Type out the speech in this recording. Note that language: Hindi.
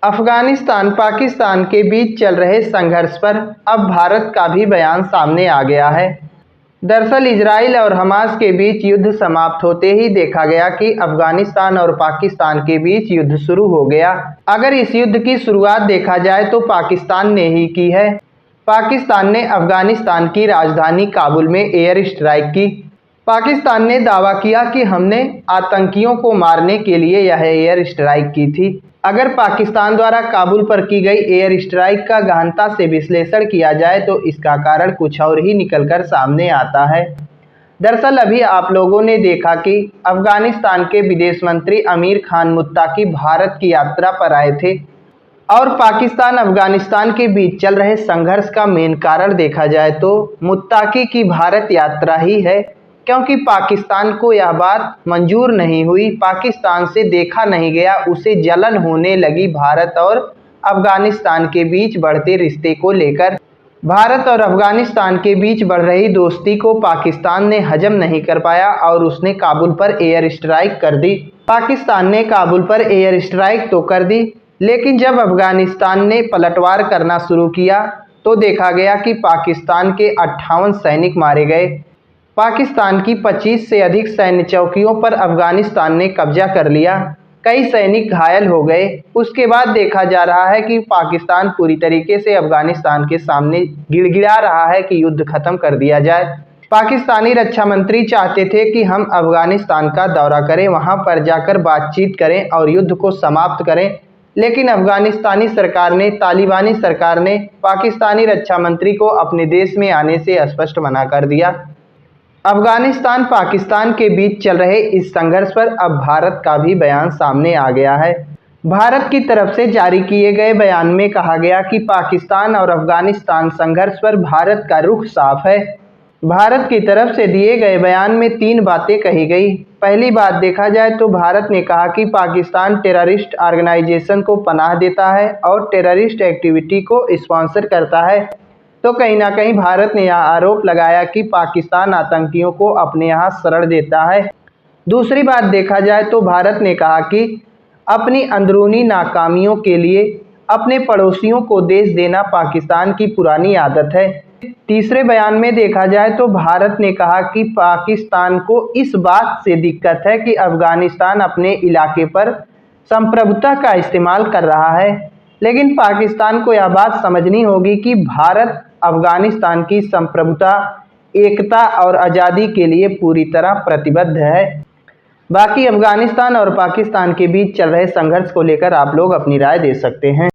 अफगानिस्तान पाकिस्तान के बीच चल रहे संघर्ष पर अब भारत का भी बयान सामने आ गया है। दरअसल इजराइल और हमास के बीच युद्ध समाप्त होते ही देखा गया कि अफगानिस्तान और पाकिस्तान के बीच युद्ध शुरू हो गया। अगर इस युद्ध की शुरुआत देखा जाए तो पाकिस्तान ने ही की है। पाकिस्तान ने अफगानिस्तान की राजधानी काबुल में एयर स्ट्राइक की। पाकिस्तान ने दावा किया कि हमने आतंकियों को मारने के लिए यह एयर स्ट्राइक की थी। अगर पाकिस्तान द्वारा काबुल पर की गई एयर स्ट्राइक का गहनता से विश्लेषण किया जाए तो इसका कारण कुछ और ही निकलकर सामने आता है। दरअसल अभी आप लोगों ने देखा कि अफगानिस्तान के विदेश मंत्री आमिर खान मुत्ताकी भारत की यात्रा पर आए थे और पाकिस्तान अफगानिस्तान के बीच चल रहे संघर्ष का मेन कारण देखा जाए तो मुत्ताकी की भारत यात्रा ही है, क्योंकि पाकिस्तान को यह बात मंजूर नहीं हुई, पाकिस्तान से देखा नहीं गया, उसे जलन होने लगी भारत और अफगानिस्तान के बीच बढ़ते रिश्ते को लेकर। भारत और अफगानिस्तान के बीच बढ़ रही दोस्ती को पाकिस्तान ने हजम नहीं कर पाया और उसने काबुल पर एयर स्ट्राइक कर दी। पाकिस्तान ने काबुल पर एयर स्ट्राइक तो कर दी, लेकिन जब अफगानिस्तान ने पलटवार करना शुरू किया तो देखा गया कि पाकिस्तान के 58 सैनिक मारे गए। पाकिस्तान की 25 से अधिक सैन्य चौकियों पर अफगानिस्तान ने कब्जा कर लिया, कई सैनिक घायल हो गए। उसके बाद देखा जा रहा है कि पाकिस्तान पूरी तरीके से अफगानिस्तान के सामने गिड़गिड़ा रहा है कि युद्ध खत्म कर दिया जाए। पाकिस्तानी रक्षा मंत्री चाहते थे कि हम अफगानिस्तान का दौरा करें, वहां पर जाकर बातचीत करें और युद्ध को समाप्त करें, लेकिन अफगानिस्तानी सरकार ने, तालिबानी सरकार ने पाकिस्तानी रक्षा मंत्री को अपने देश में आने से स्पष्ट मना कर दिया। अफगानिस्तान पाकिस्तान के बीच चल रहे इस संघर्ष पर अब भारत का भी बयान सामने आ गया है। भारत की तरफ से जारी किए गए बयान में कहा गया कि पाकिस्तान और अफगानिस्तान संघर्ष पर भारत का रुख साफ है। भारत की तरफ से दिए गए बयान में 3 बातें कही गई। पहली बात देखा जाए तो भारत ने कहा कि पाकिस्तान टेररिस्ट ऑर्गेनाइजेशन को पनाह देता है और टेररिस्ट एक्टिविटी को स्पॉन्सर करता है। तो कहीं ना कहीं भारत ने यह आरोप लगाया कि पाकिस्तान आतंकियों को अपने यहाँ शरण देता है। दूसरी बात देखा जाए तो भारत ने कहा कि अपनी अंदरूनी नाकामियों के लिए अपने पड़ोसियों को देश देना पाकिस्तान की पुरानी आदत है। तीसरे बयान में देखा जाए तो भारत ने कहा कि पाकिस्तान को इस बात से दिक्कत है कि अफगानिस्तान अपने इलाके पर संप्रभुता का इस्तेमाल कर रहा है, लेकिन पाकिस्तान को यह बात समझनी होगी कि भारत अफगानिस्तान की संप्रभुता, एकता और आज़ादी के लिए पूरी तरह प्रतिबद्ध है। बाकी अफगानिस्तान और पाकिस्तान के बीच चल रहे संघर्ष को लेकर आप लोग अपनी राय दे सकते हैं।